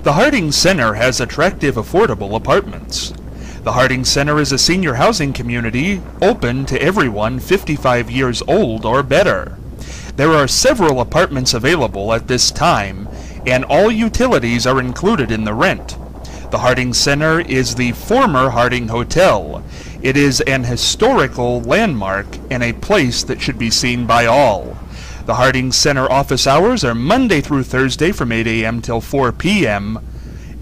The Harding Center has attractive, affordable apartments. The Harding Center is a senior housing community open to everyone 55 years old or better. There are several apartments available at this time, and all utilities are included in the rent. The Harding Center is the former Harding Hotel. It is an historical landmark and a place that should be seen by all. The Harding Center office hours are Monday through Thursday from 8 a.m. till 4 p.m.,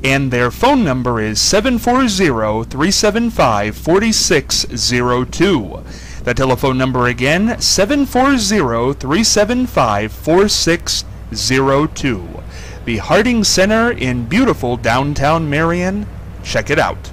and their phone number is 740-375-4602. The telephone number again, 740-375-4602. The Harding Center in beautiful downtown Marion. Check it out.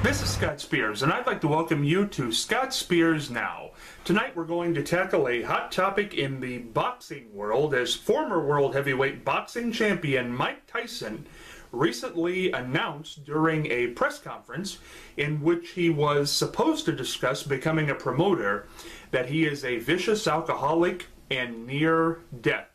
This is Scott Spears, and I'd like to welcome you to Scott Spears Now. Tonight we're going to tackle a hot topic in the boxing world, as former world heavyweight boxing champion Mike Tyson recently announced during a press conference in which he was supposed to discuss becoming a promoter that he is a vicious alcoholic and near death.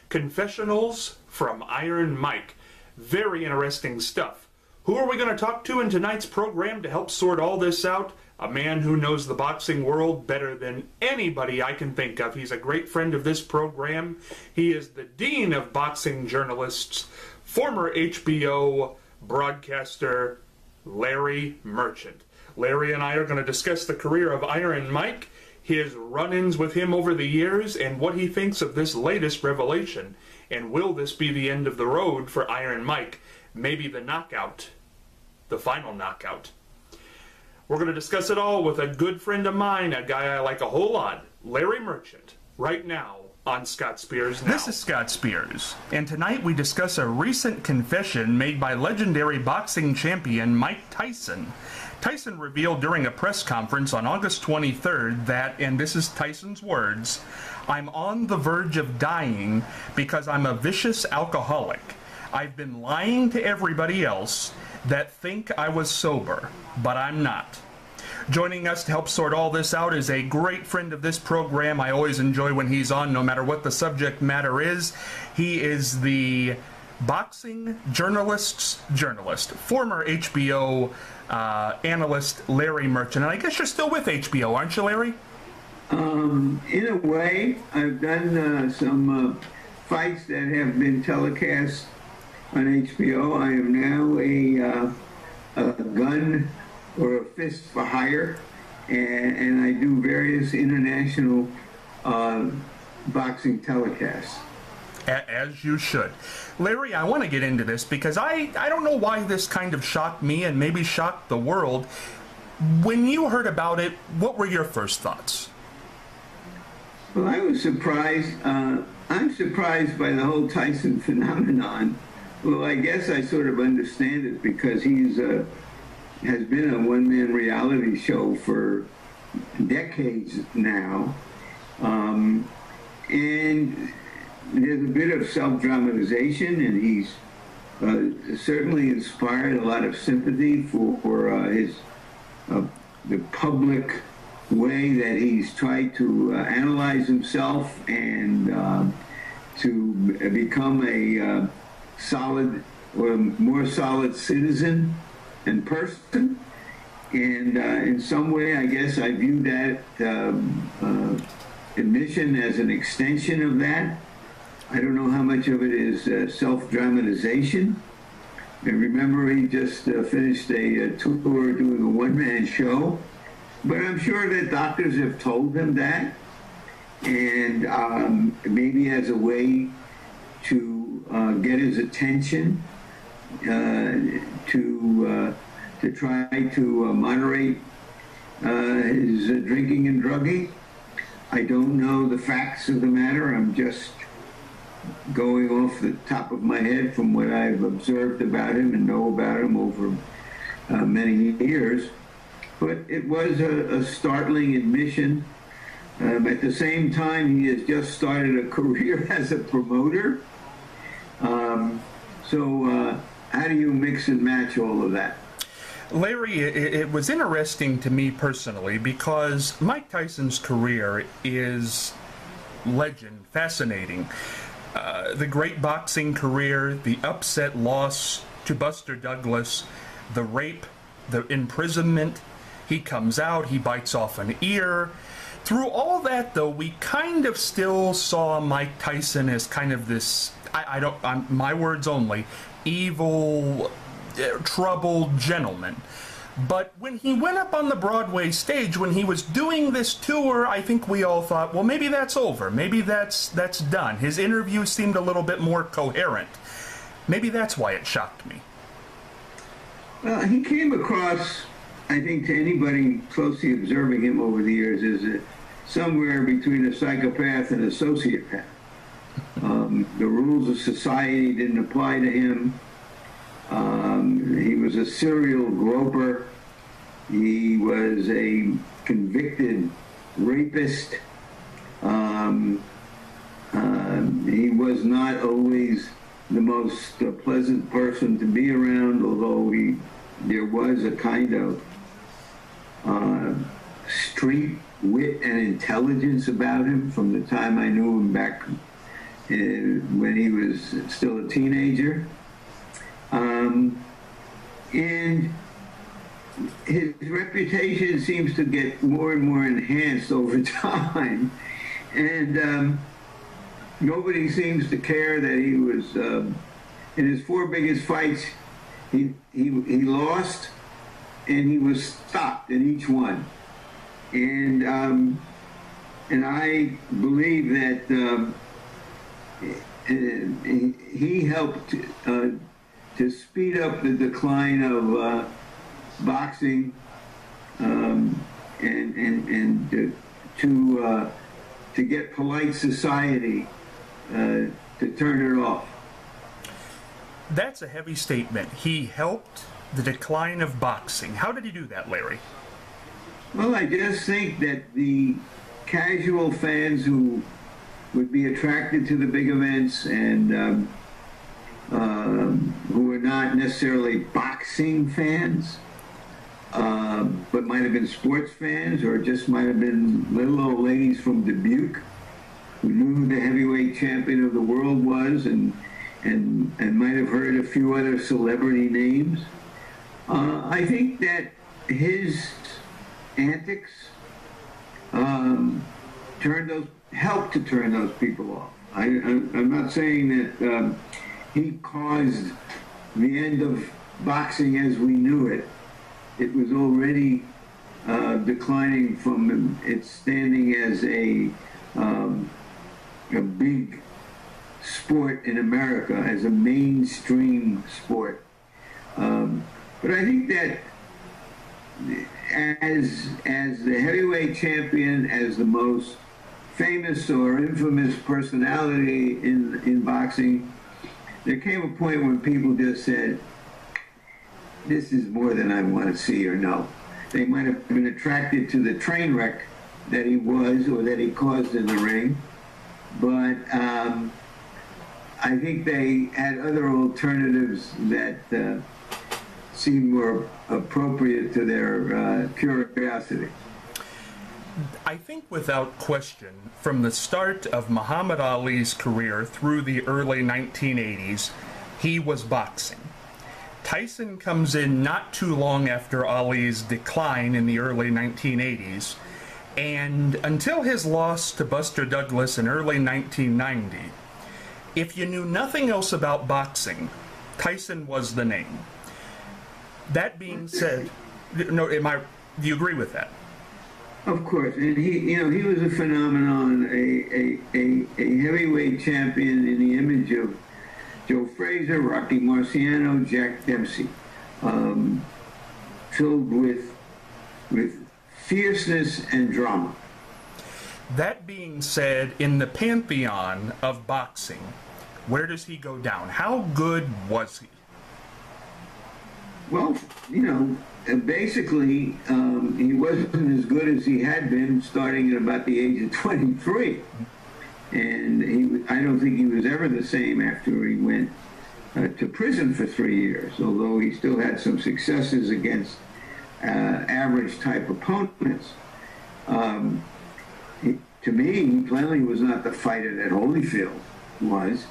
Confessionals from Iron Mike. Very interesting stuff. Who are we going to talk to in tonight's program to help sort all this out? A man who knows the boxing world better than anybody I can think of. He's a great friend of this program. He is the Dean of Boxing Journalists, former HBO broadcaster Larry Merchant. Larry and I are going to discuss the career of Iron Mike, his run-ins with him over the years, and what he thinks of this latest revelation. And will this be the end of the road for Iron Mike? Maybe the knockout, the final knockout. We're going to discuss it all with a good friend of mine, a guy I like a whole lot, Larry Merchant, right now on Scott Spears Now. This is Scott Spears, and tonight we discuss a recent confession made by legendary boxing champion Mike Tyson. Tyson revealed during a press conference on August 23rd that, and this is Tyson's words, "I'm on the verge of dying because I'm a vicious alcoholic. I've been lying to everybody else that think I was sober, but I'm not." Joining us to help sort all this out is a great friend of this program. I always enjoy when he's on, no matter what the subject matter is. He is the boxing journalist, former HBO analyst Larry Merchant. And I guess you're still with HBO, aren't you, Larry? In a way, I've done some fights that have been telecast on HBO. I am now a gun or a fist for hire, and I do various international boxing telecasts. As you should. Larry, I want to get into this because I don't know why this kind of shocked me and maybe shocked the world. When you heard about it, what were your first thoughts? Well, I was surprised. I'm surprised by the whole Tyson phenomenon. Well, I guess I sort of understand it because he's has been a one-man reality show for decades now. And there's a bit of self-dramatization, and he's certainly inspired a lot of sympathy for his the public way that he's tried to analyze himself and to become a solid or more solid citizen and person. And in some way, I guess I view that admission as an extension of that. I don't know how much of it is self-dramatization. And remember, he just finished a tour doing a one-man show. But I'm sure that doctors have told him that. And maybe as a way to get his attention, to try to moderate his drinking and drugging. I don't know the facts of the matter. I'm just going off the top of my head from what I've observed about him and know about him over many years. But it was a startling admission. At the same time, he has just started a career as a promoter. So how do you mix and match all of that? Larry, it was interesting to me personally because Mike Tyson's career is legend, fascinating. The great boxing career, the upset loss to Buster Douglas, the rape, the imprisonment. He comes out, he bites off an ear. Through all that, though, we kind of still saw Mike Tyson as kind of this, my words only, evil, troubled gentleman. But when he went up on the Broadway stage, when he was doing this tour, I think we all thought, well, maybe that's over. Maybe that's done. His interview seemed a little bit more coherent. Maybe that's why it shocked me. Well, he came across, I think, to anybody closely observing him over the years, as somewhere between a psychopath and a sociopath. The rules of society didn't apply to him. He was a serial groper. He was a convicted rapist. He was not always the most pleasant person to be around, although there was a kind of street wit and intelligence about him from the time I knew him back when he was still a teenager. And his reputation seems to get more and more enhanced over time. And nobody seems to care that he was, in his 4 biggest fights, he lost and he was stopped in each one. And I believe that he helped to speed up the decline of boxing and to get polite society to turn it off. That's a heavy statement. He helped the decline of boxing. How did he do that, Larry? Well, I just think that the casual fans who would be attracted to the big events and who were not necessarily boxing fans, but might have been sports fans or just might have been little old ladies from Dubuque who knew who the heavyweight champion of the world was and might have heard a few other celebrity names. I think that his antics helped to turn those people off. I'm not saying that he caused the end of boxing as we knew it. It was already declining from its standing as a big sport in America, as a mainstream sport. But I think that as the heavyweight champion, as the most famous or infamous personality in boxing, there came a point when people just said, this is more than I want to see or know. They might have been attracted to the train wreck that he was or that he caused in the ring, but I think they had other alternatives that seemed more appropriate to their curiosity. I think without question, from the start of Muhammad Ali's career through the early 1980s, he was boxing. Tyson comes in not too long after Ali's decline in the early 1980s, and until his loss to Buster Douglas in early 1990, if you knew nothing else about boxing, Tyson was the name. That being said, do you agree with that? Of course, and he was a phenomenon, a heavyweight champion in the image of Joe Frazier, Rocky Marciano, Jack Dempsey, filled with fierceness and drama. That being said, in the pantheon of boxing, where does he go down? How good was he? Well, basically, he wasn't as good as he had been starting at about the age of 23. And I don't think he was ever the same after he went to prison for 3 years, although he still had some successes against average type opponents. To me, he plainly was not the fighter that Holyfield was.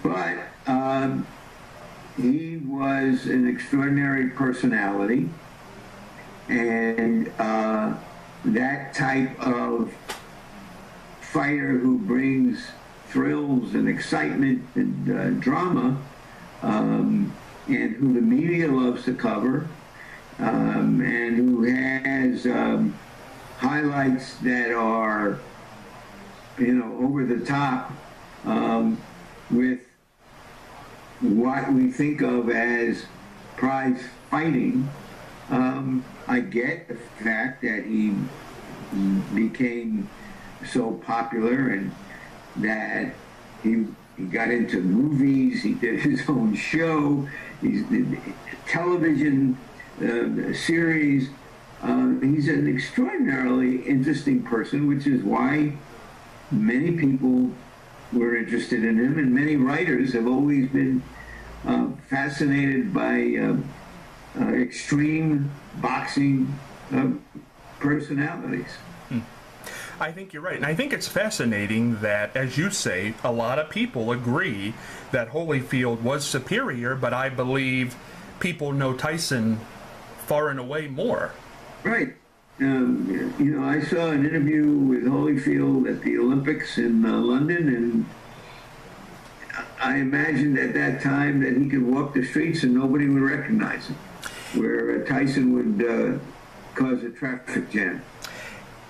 But he was an extraordinary personality, and that type of fighter who brings thrills and excitement and drama, and who the media loves to cover, and who has highlights that are, over the top, with what we think of as prize fighting. I get the fact that he became so popular and that he got into movies, he did his own show, he did television series. He's an extraordinarily interesting person, which is why many people were interested in him, and many writers have always been fascinated by extreme boxing personalities. I think you're right, and I think it's fascinating that, as you say, a lot of people agree that Holyfield was superior, but I believe people know Tyson far and away more. Right. I saw an interview with Holyfield at the Olympics in London, and I imagined at that time that he could walk the streets and nobody would recognize him, where Tyson would cause a traffic jam.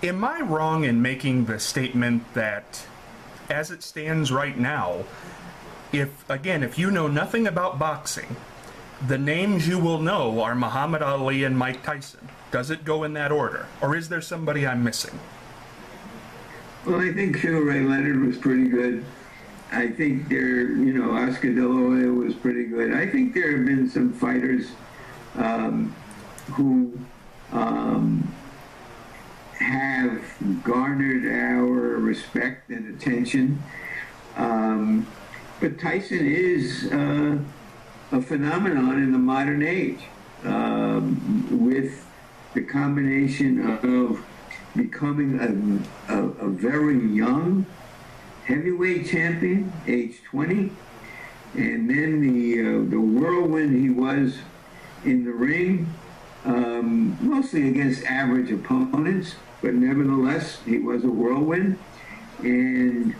Am I wrong in making the statement that, as it stands right now, if you know nothing about boxing, the names you will know are Muhammad Ali and Mike Tyson? Does it go in that order? Or is there somebody I'm missing? Well, I think Sugar Ray Leonard was pretty good. I think Oscar De La Hoya was pretty good. I think there have been some fighters who have garnered our respect and attention. But Tyson is a phenomenon in the modern age, with the combination of becoming a very young heavyweight champion, age 20, and then the whirlwind he was in the ring, mostly against average opponents, but nevertheless he was a whirlwind, and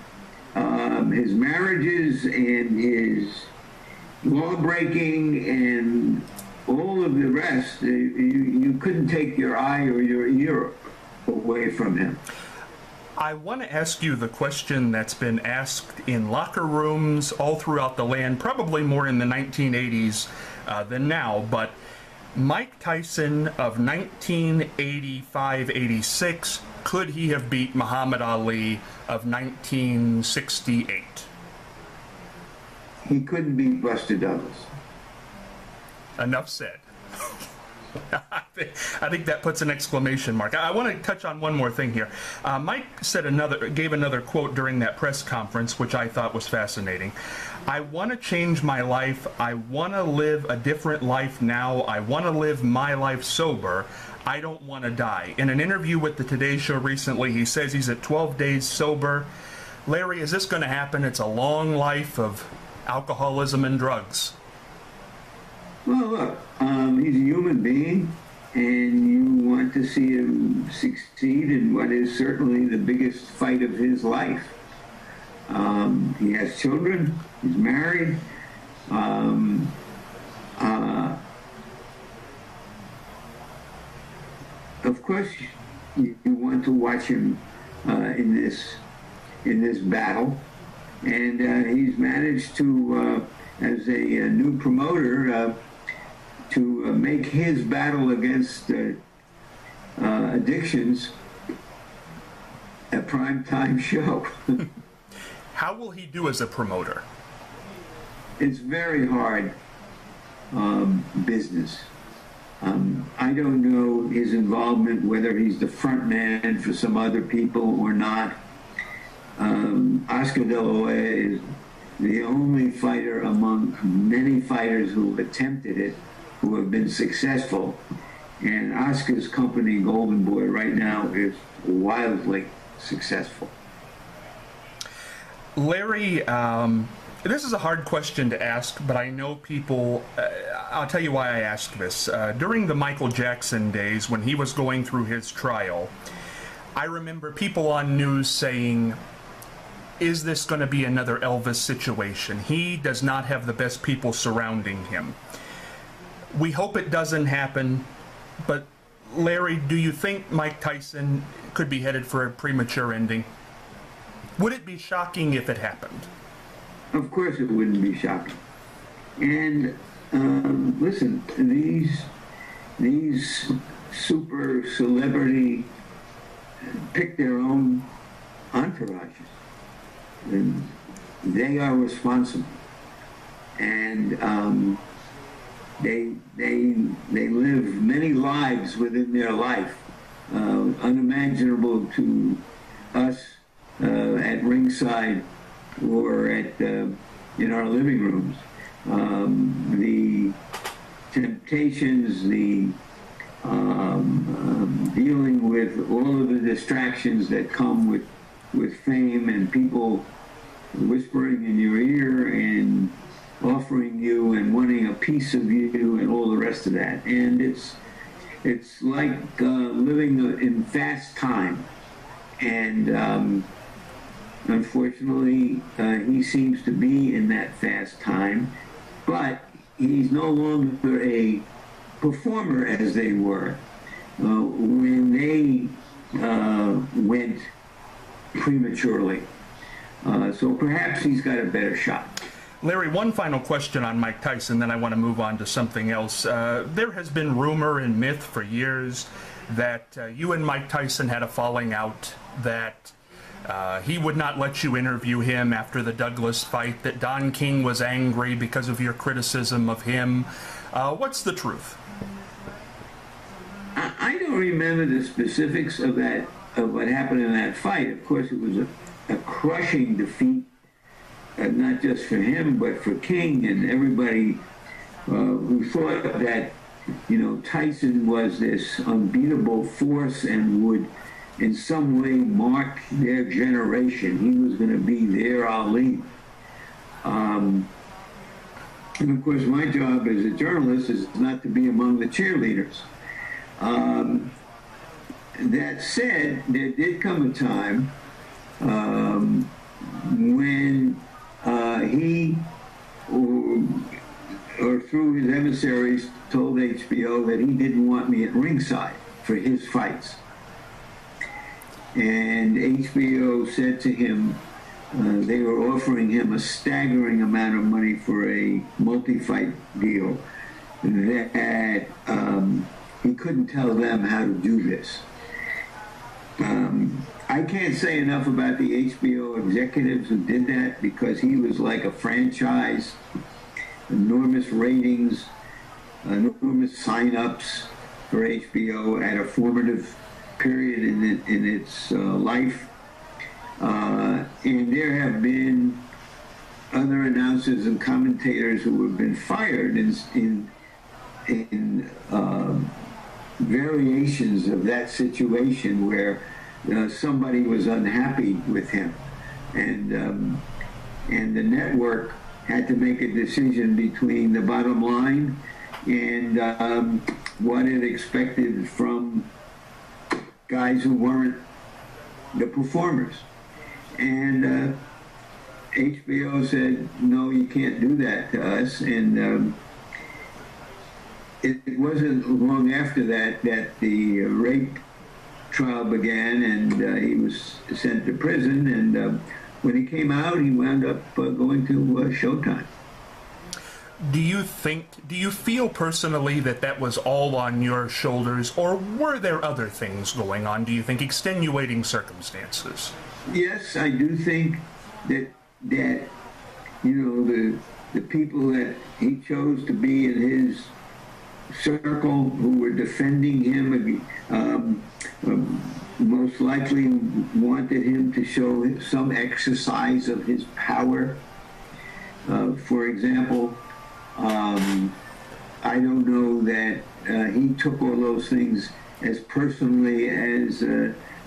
his marriages and his law breaking and all of the rest, you couldn't take your eye or your ear away from him. I want to ask you the question that's been asked in locker rooms all throughout the land, probably more in the 1980s than now, but Mike Tyson of 1985-86, could he have beat Muhammad Ali of 1968? He couldn't beat Buster Douglas. Enough said. I think that puts an exclamation mark. I want to touch on one more thing here. Mike gave another quote during that press conference, which I thought was fascinating. I want to change my life. I want to live a different life now. I want to live my life sober. I don't want to die. In an interview with the Today Show recently, he says he's at 12 days sober. Larry, is this going to happen? It's a long life of alcoholism and drugs. Well, look, he's a human being, and you want to see him succeed in what is certainly the biggest fight of his life. He has children. He's married. Of course, you want to watch him in this battle, and he's managed to, as a new promoter, to make his battle against addictions a primetime show. How will he do as a promoter? It's very hard business. I don't know his involvement, whether he's the front man for some other people or not. Oscar De La Hoya is the only fighter among many fighters who have attempted it, who have been successful. And Oscar's company, Golden Boy, right now is wildly successful. Larry, this is a hard question to ask, but I know people, I'll tell you why I ask this. During the Michael Jackson days, when he was going through his trial, I remember people on news saying, is this going to be another Elvis situation? He does not have the best people surrounding him. We hope it doesn't happen, but Larry, do you think Mike Tyson could be headed for a premature ending? Would it be shocking if it happened? Of course it wouldn't be shocking. And listen, these super celebrity pick their own entourages. And they are responsible. And they live many lives within their life, unimaginable to us at ringside or at in our living rooms. The temptations, the dealing with all of the distractions that come with fame and people whispering in your ear and offering you and wanting a piece of you and all the rest of that. And it's like living in fast time. And unfortunately, he seems to be in that fast time, but he's no longer a performer as they were when they went prematurely. So perhaps he's got a better shot. Larry, one final question on Mike Tyson, then I want to move on to something else. There has been rumor and myth for years that you and Mike Tyson had a falling out, that he would not let you interview him after the Douglas fight, that Don King was angry because of your criticism of him. What's the truth? I don't remember the specifics of that, of what happened in that fight. Of course, it was a crushing defeat, not just for him, but for King and everybody who thought that, Tyson was this unbeatable force and would in some way mark their generation. He was going to be their Ali. And of course, my job as a journalist is not to be among the cheerleaders. That said, there did come a time when he, or through his emissaries, told HBO that he didn't want me at ringside for his fights. And HBO said to him, they were offering him a staggering amount of money for a multi-fight deal, that he couldn't tell them how to do this. I can't say enough about the HBO executives who did that, because he was like a franchise, enormous ratings, enormous sign-ups for HBO at a formative period in its life. And there have been other announcers and commentators who have been fired in variations of that situation where somebody was unhappy with him, and the network had to make a decision between the bottom line and what it expected from guys who weren't the performers. And HBO said, no, you can't do that to us. And it wasn't long after that the rape trial began, and he was sent to prison. And when he came out, he wound up going to Showtime. Do you feel personally that that was all on your shoulders, or were there other things going on? Do you think extenuating circumstances? Yes, I do think that the people that he chose to be in his circle who were defending him most likely wanted him to show some exercise of his power. For example, I don't know that he took all those things as personally as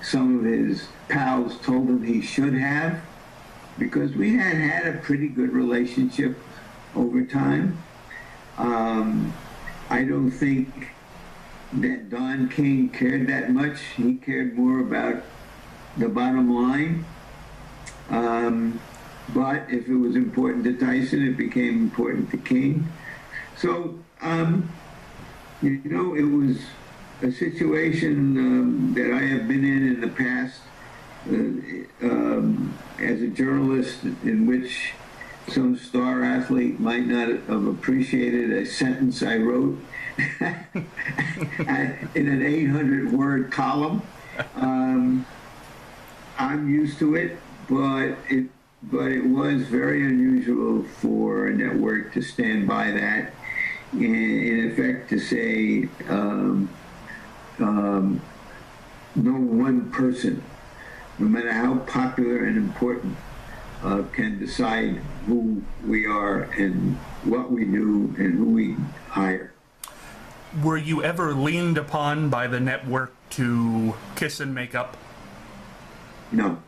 some of his pals told him he should have, because we had a pretty good relationship over time. I don't think that Don King cared that much. He cared more about the bottom line. But if it was important to Tyson, it became important to King. So, it was a situation that I have been in the past as a journalist, in which some star athlete might not have appreciated a sentence I wrote in an 800-word column. I'm used to it, but it was very unusual for a network to stand by that, in effect to say no one person, no matter how popular and important, can decide who we are and what we do and who we hire. Were you ever leaned upon by the network to kiss and make up? No.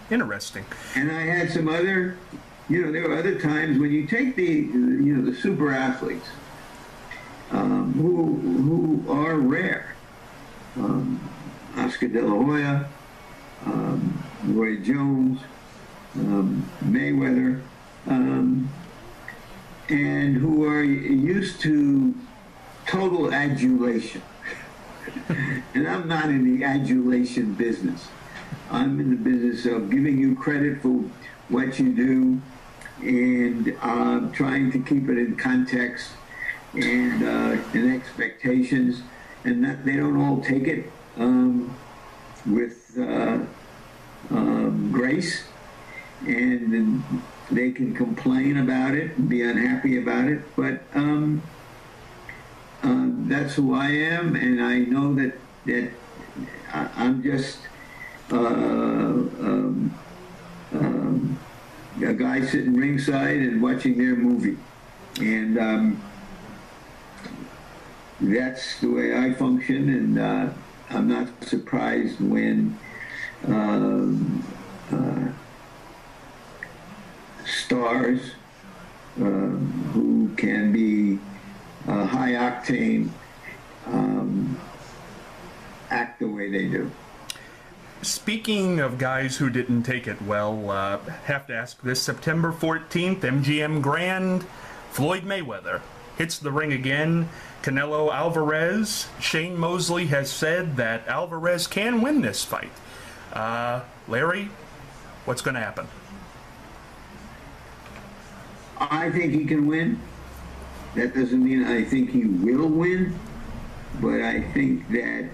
Interesting. And I had some other, there were other times when you take the super athletes who are rare. Oscar De La Hoya, Roy Jones, Mayweather, and who are used to total adulation. And I'm not in the adulation business. I'm in the business of giving you credit for what you do and trying to keep it in context and in expectations, and that they don't all take it with grace, and then they can complain about it and be unhappy about it, but that's who I am, and I know that I'm just a guy sitting ringside and watching their movie, and that's the way I function, and I'm not surprised when stars who can be high octane act the way they do. Speaking of guys who didn't take it well, have to ask this: September 14th, MGM Grand, Floyd Mayweather hits the ring again. Canelo Alvarez. Shane Mosley has said that Alvarez can win this fight. Larry, what's going to happen? I think he can win. That doesn't mean I think he will win, but I think that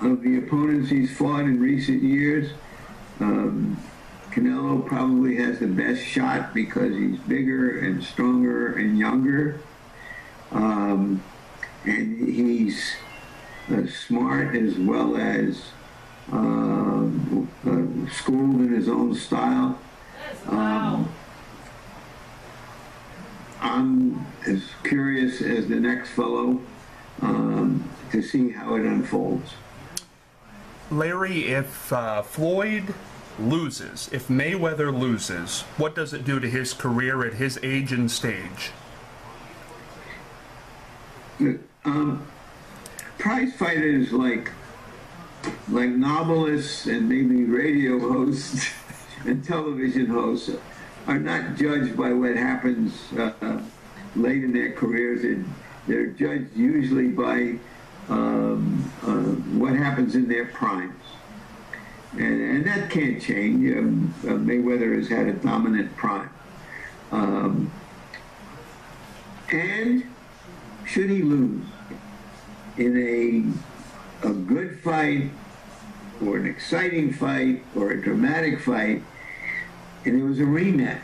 of the opponents he's fought in recent years, Canelo probably has the best shot because he's bigger and stronger and younger, and he's smart as well as schooled in his own style. I'm as curious as the next fellow to see how it unfolds. Larry, if Floyd loses, if Mayweather loses, what does it do to his career at his age and stage? Prize fighters like novelists and maybe radio hosts and television hosts are not judged by what happens late in their careers. They're judged usually by what happens in their primes. And that can't change. Mayweather has had a dominant prime. And should he lose in a good fight or an exciting fight or a dramatic fight, and there was a rematch,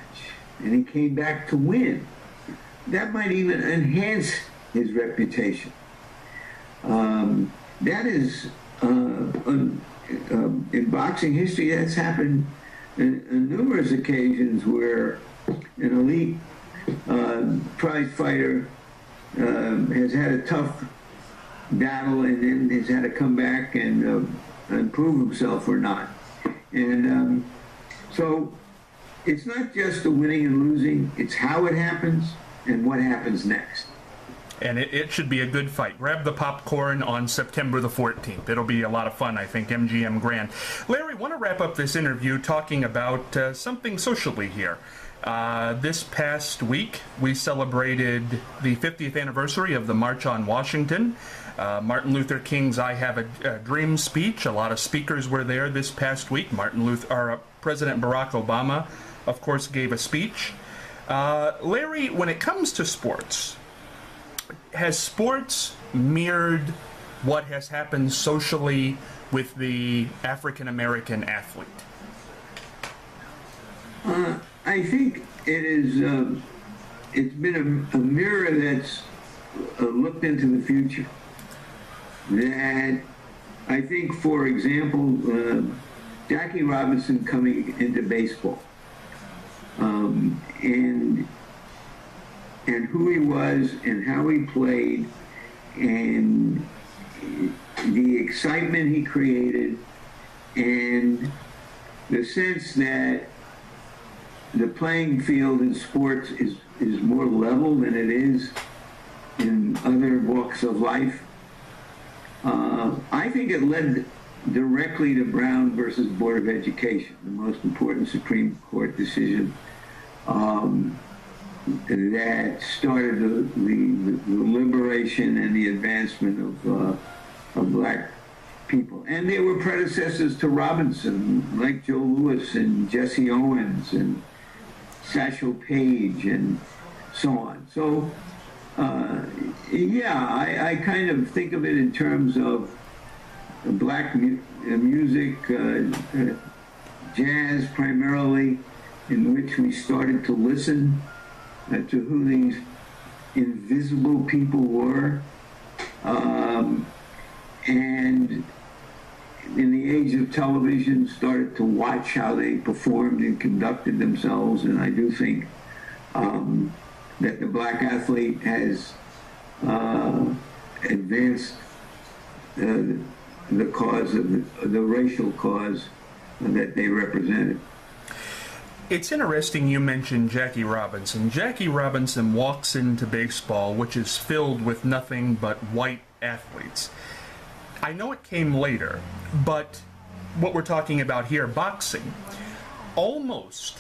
and he came back to win, that might even enhance his reputation. That is, in boxing history, that's happened on numerous occasions where an elite prize fighter has had a tough battle and then has had to come back and prove himself or not. And so it's not just the winning and losing, it's how it happens and what happens next. And it should be a good fight. Grab the popcorn on September the 14th. It'll be a lot of fun, I think, MGM Grand. Larry, I want to wrap up this interview talking about something socially here. This past week, we celebrated the 50th anniversary of the March on Washington. Martin Luther King's I Have a Dream speech. A lot of speakers were there this past week. President Barack Obama, of course, gave a speech. Larry, when it comes to sports, has sports mirrored what has happened socially with the African-American athlete? I think it is. It's been a mirror that's looked into the future. That I think, for example, Jackie Robinson coming into baseball, and who he was and how he played and the excitement he created and the sense that the playing field in sports is more level than it is in other walks of life. I think it led directly to Brown versus Board of Education, the most important Supreme Court decision that started the liberation and the advancement of black people. And there were predecessors to Robinson, like Joe Louis and Jesse Owens and Satchel Paige and so on. So, I kind of think of it in terms of black music, jazz primarily, in which we started to listen to who these invisible people were. And in the age of television, started to watch how they performed and conducted themselves. And I do think that the black athlete has advanced the cause of the racial cause that they represented. It's interesting you mentioned Jackie Robinson. Jackie Robinson walks into baseball, which is filled with nothing but white athletes. I know it came later, but what we're talking about here, boxing, almost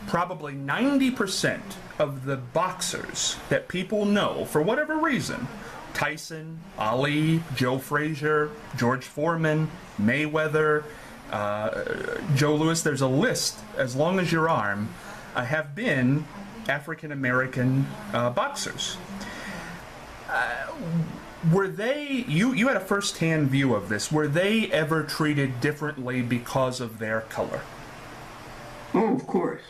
probably 90% of the boxers that people know, for whatever reason, Tyson, Ali, Joe Frazier, George Foreman, Mayweather, Joe Louis, there's a list as long as your arm, have been African-American boxers. Were they, you had a first-hand view of this, were they ever treated differently because of their color? Oh, of course.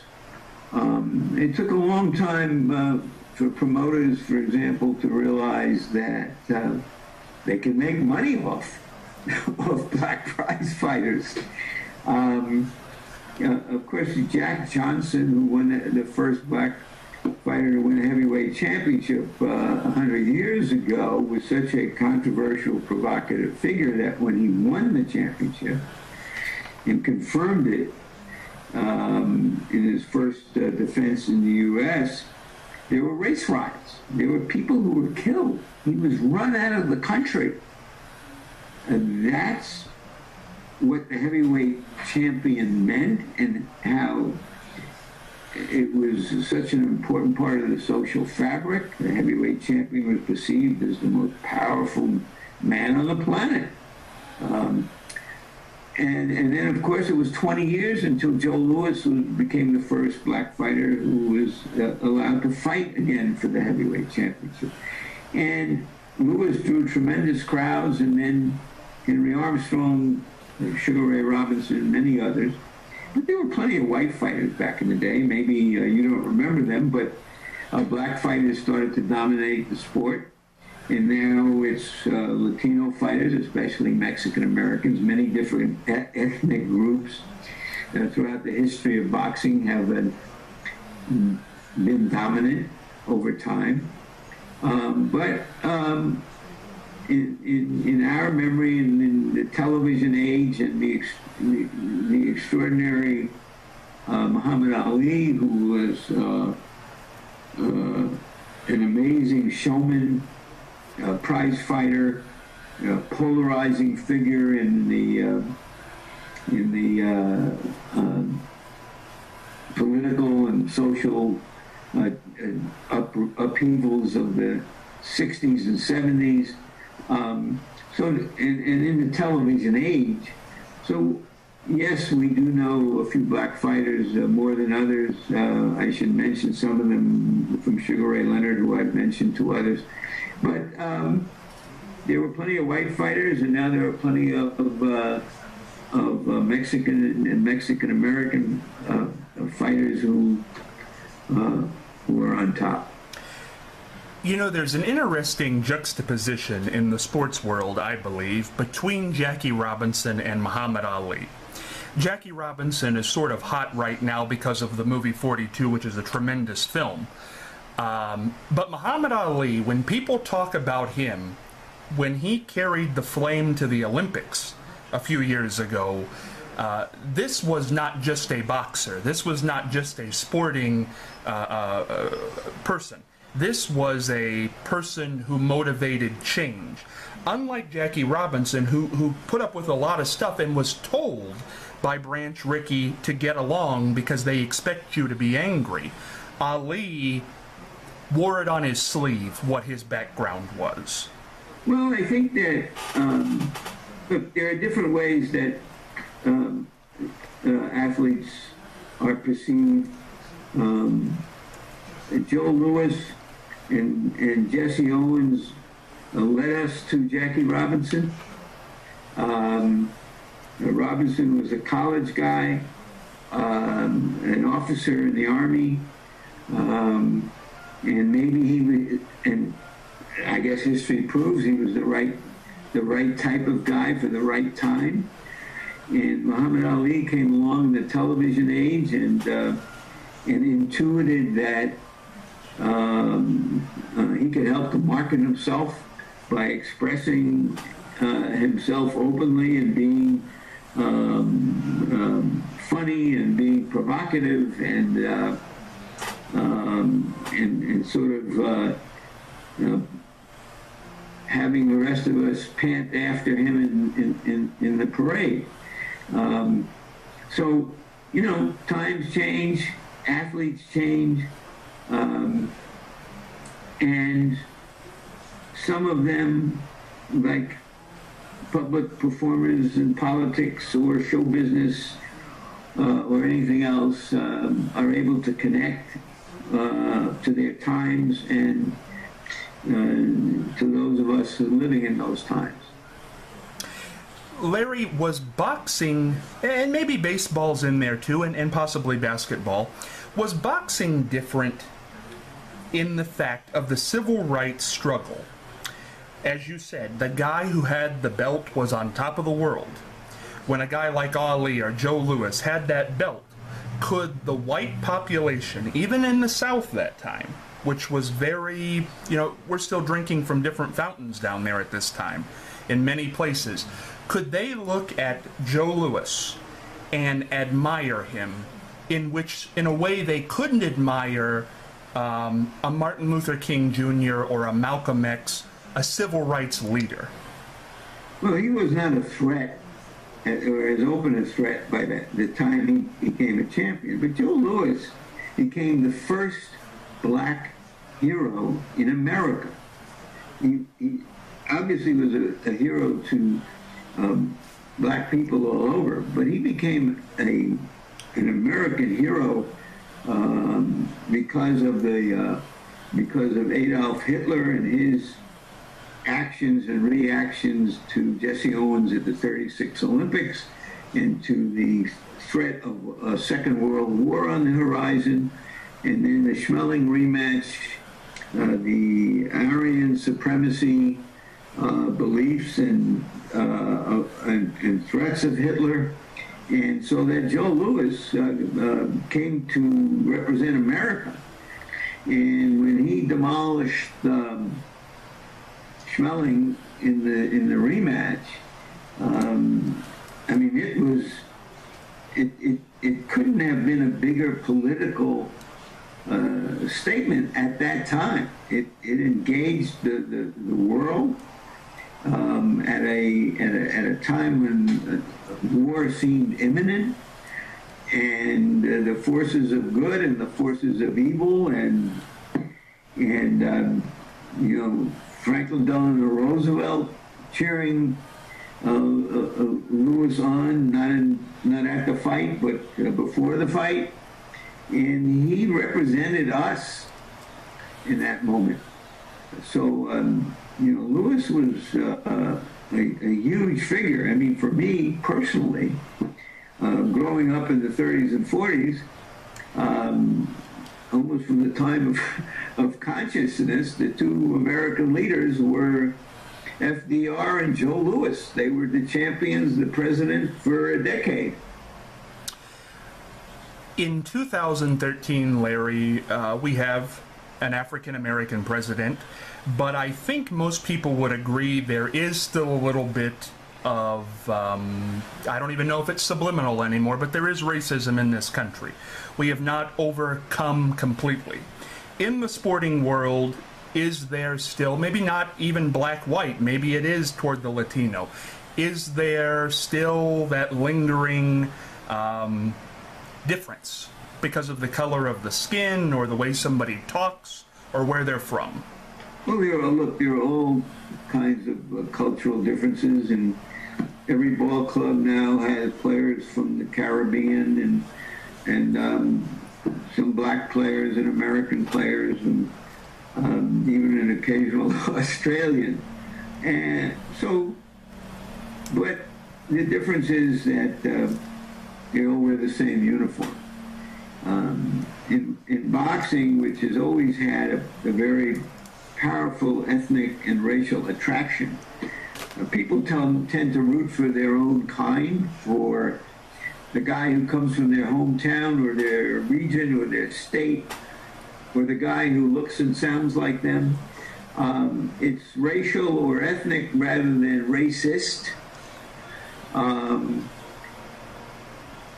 It took a long time for promoters, for example, to realize that they could make money off of black prize fighters. Of course, Jack Johnson, who won the first black fighter to win a heavyweight championship 100 years ago, was such a controversial, provocative figure that when he won the championship and confirmed it in his first defense in the U.S., there were race riots. There were people who were killed. He was run out of the country. And that's what the heavyweight champion meant and how it was such an important part of the social fabric. The heavyweight champion was perceived as the most powerful man on the planet. and then, of course, it was 20 years until Joe Louis became the first black fighter who was allowed to fight again for the heavyweight championship. And Louis drew tremendous crowds, and then Henry Armstrong, Sugar Ray Robinson, and many others. But there were plenty of white fighters back in the day. Maybe you don't remember them, but black fighters started to dominate the sport. And now it's Latino fighters, especially Mexican Americans. Many different ethnic groups throughout the history of boxing have been dominant over time. But in our memory, and in the television age, and the extraordinary Muhammad Ali, who was an amazing showman, prize fighter, polarizing figure in the political and social upheavals of the 60s and 70s. So, and in the television age, so yes, we do know a few black fighters more than others. I should mention some of them from Sugar Ray Leonard, who I've mentioned to others. But there were plenty of white fighters, and now there are plenty of Mexican and Mexican American fighters who are on top. You know, there's an interesting juxtaposition in the sports world, I believe, between Jackie Robinson and Muhammad Ali. Jackie Robinson is sort of hot right now because of the movie 42, which is a tremendous film. But Muhammad Ali, when people talk about him, when he carried the flame to the Olympics a few years ago, this was not just a boxer. This was not just a sporting person. This was a person who motivated change. Unlike Jackie Robinson, who put up with a lot of stuff and was told by Branch Rickey to get along because they expect you to be angry, Ali wore it on his sleeve what his background was. Well, I think that look, there are different ways that athletes are perceived. Joe Louis and Jesse Owens led us to Jackie Robinson. Robinson was a college guy, an officer in the Army, and maybe he was, and I guess history proves he was the right type of guy for the right time. And Muhammad Ali came along in the television age and intuited that he could help to market himself by expressing himself openly and being funny and being provocative and sort of having the rest of us pant after him in the parade. So, you know, times change, athletes change, and some of them, like public performers in politics or show business or anything else, are able to connect to their times and to those of us living in those times. Larry, was boxing, and maybe baseball's in there too, and possibly basketball, was boxing different in the fact of the civil rights struggle? As you said, the guy who had the belt was on top of the world. When a guy like Ali or Joe Louis had that belt, could the white population, even in the South that time, which was very, you know, we're still drinking from different fountains down there at this time, in many places, could they look at Joe Louis and admire him in a way they couldn't admire a Martin Luther King Jr. or a Malcolm X, a civil rights leader? Well, he was not a threat, or as open a threat by the time he became a champion. But Joe Louis became the first black hero in America. He obviously was a hero to black people all over, but he became an American hero because of Adolf Hitler and his actions and reactions to Jesse Owens at the 36 Olympics and to the threat of a Second World War on the horizon, and then the Schmeling rematch, the Aryan supremacy beliefs and threats of Hitler. And so that Joe Louis came to represent America. And when he demolished Schmeling in the rematch, I mean, it couldn't have been a bigger political statement at that time. It engaged the world at a time when war seemed imminent, and the forces of good and the forces of evil, and Franklin Delano Roosevelt cheering Louis on, not at the fight, but before the fight, and he represented us in that moment. So Louis was a huge figure. I mean, for me personally, growing up in the 30s and 40s, almost from the time of consciousness, the two American leaders were FDR and Joe Louis. They were the champions, the president for a decade. In 2013, Larry, we have an African-American president, but I think most people would agree there is still a little bit of, I don't even know if it's subliminal anymore, but there is racism in this country. We have not overcome completely. In the sporting world, is there still, maybe not even black-white, maybe it is toward the Latino, is there still that lingering difference because of the color of the skin or the way somebody talks or where they're from? Well, there are all kinds of cultural differences, and every ball club now has players from the Caribbean and some black players and American players, and even an occasional Australian. And so, but the difference is that they all wear the same uniform. In boxing, which has always had a very powerful ethnic and racial attraction, people tend to root for their own kind, for the guy who comes from their hometown or their region or their state, or the guy who looks and sounds like them. It's racial or ethnic rather than racist.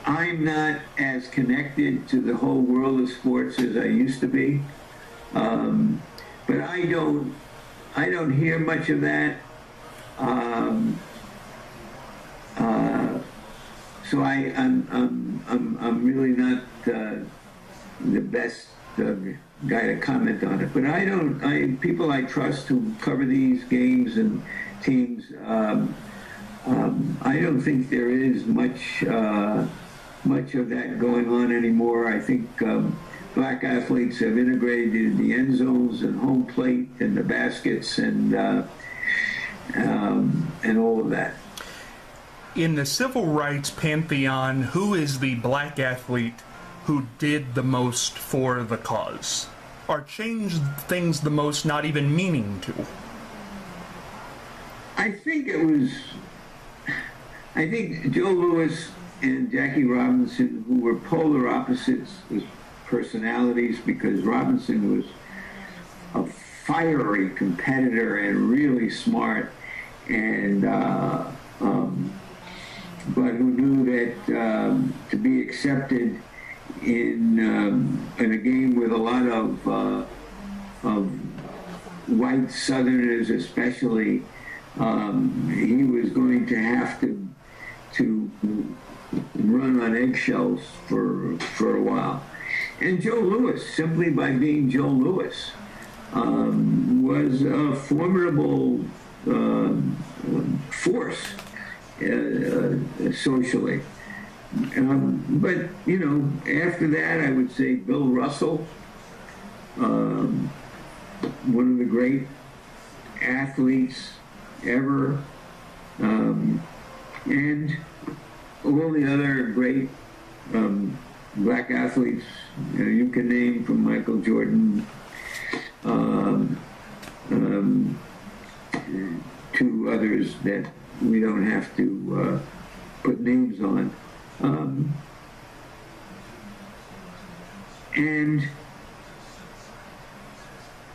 I'm not as connected to the whole world of sports as I used to be, but I don't hear much of that. So I'm really not the best guy to comment on it. But people I trust who cover these games and teams, I don't think there is much of that going on anymore. I think black athletes have integrated the end zones and home plate and the baskets and all of that. In the civil rights pantheon, who is the black athlete who did the most for the cause, or changed things the most, not even meaning to? I think Joe Louis and Jackie Robinson, who were polar opposites as personalities, because Robinson was a fiery competitor and really smart, and but who knew that to be accepted in a game with a lot of white Southerners, especially, he was going to have to run on eggshells for a while. And Joe Louis, simply by being Joe Louis, was a formidable force. socially. But, you know, after that, I would say Bill Russell, one of the great athletes ever, and all the other great black athletes you can name, from Michael Jordan to others that we don't have to put names on. And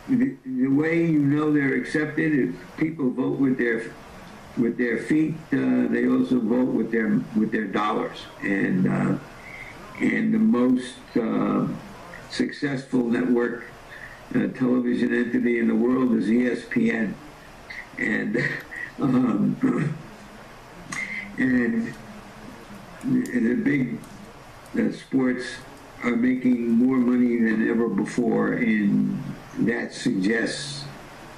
the way you know they're accepted is people vote with their feet. They also vote with their dollars. And the most successful network television entity in the world is ESPN. And the big sports are making more money than ever before, and that suggests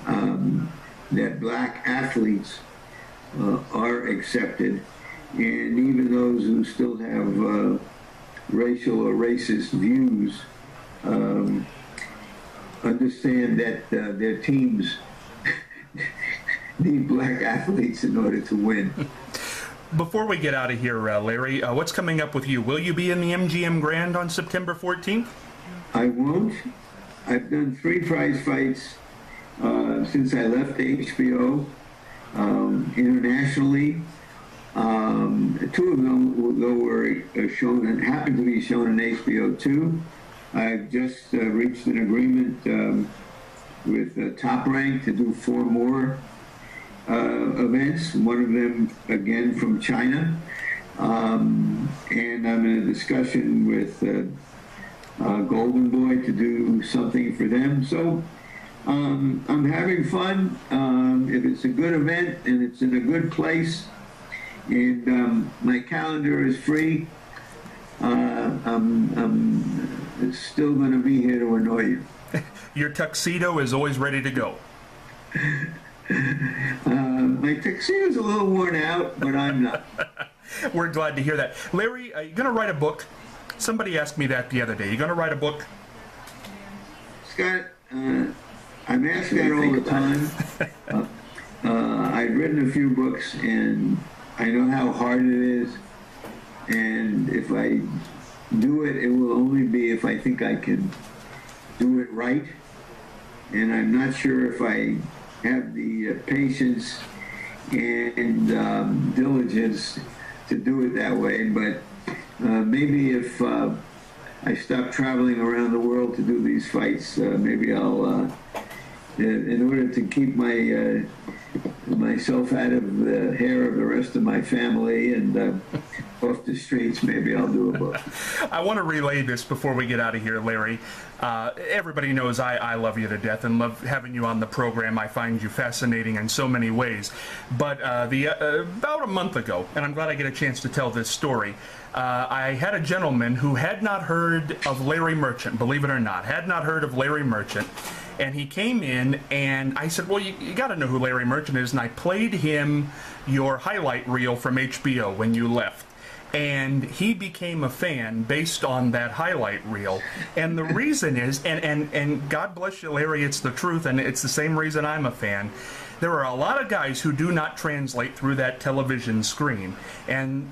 that black athletes are accepted, and even those who still have racial or racist views understand that their teams need black athletes in order to win. Before we get out of here, Larry, what's coming up with you? Will you be in the MGM Grand on September 14th? I won't. I've done 3 prize fights since I left HBO internationally. 2 of them were shown and happened to be shown on HBO 2. I've just reached an agreement with Top Rank to do 4 more events, one of them again from China, and I'm in a discussion with Golden Boy to do something for them. So I'm having fun. If it's a good event and it's in a good place and my calendar is free, I'm still going to be here to annoy you. Your tuxedo is always ready to go. My tuxedo's a little worn out, but I'm not. We're glad to hear that. Larry, are you going to write a book? Somebody asked me that the other day. You going to write a book? Scott, I'm asked that all the time. I've written a few books, and I know how hard it is. And if I do it, it will only be if I think I can do it right. And I'm not sure if I have the patience and diligence to do it that way, but maybe if I stop traveling around the world to do these fights, maybe I'll, in order to keep myself out of the hair of the rest of my family and off the streets, maybe I'll do a book. I want to relay this before we get out of here, Larry. Everybody knows I love you to death and love having you on the program. I find you fascinating in so many ways. But about a month ago, and I'm glad I get a chance to tell this story, I had a gentleman who had not heard of Larry Merchant, believe it or not, had not heard of Larry Merchant. And he came in, and I said, well, you got to know who Larry Merchant is. And I played him your highlight reel from HBO when you left. And he became a fan based on that highlight reel. And the reason is, and God bless you, Larry, it's the truth, and it's the same reason I'm a fan. There are a lot of guys who do not translate through that television screen. And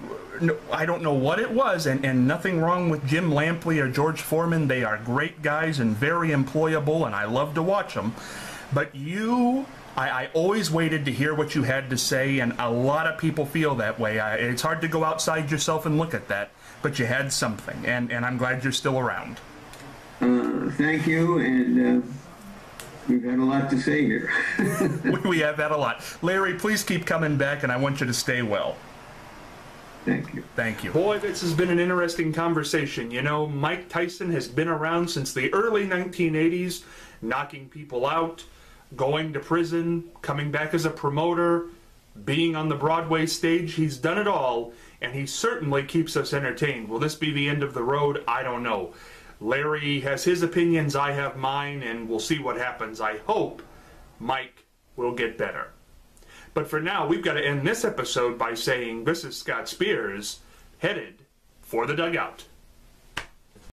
I don't know what it was, and nothing wrong with Jim Lampley or George Foreman. They are great guys and very employable, and I love to watch them. But I always waited to hear what you had to say, and a lot of people feel that way. It's hard to go outside yourself and look at that, but you had something, and I'm glad you're still around. Thank you, and we've had a lot to say here. We have had a lot. Larry, please keep coming back, and I want you to stay well. Thank you. Thank you. Boy, this has been an interesting conversation. You know, Mike Tyson has been around since the early 1980s, knocking people out, going to prison, coming back as a promoter, being on the Broadway stage. He's done it all, and he certainly keeps us entertained. Will this be the end of the road? I don't know. Larry has his opinions, I have mine, and we'll see what happens. I hope Mike will get better. But for now, we've got to end this episode by saying this is Scott Spears, headed for the dugout.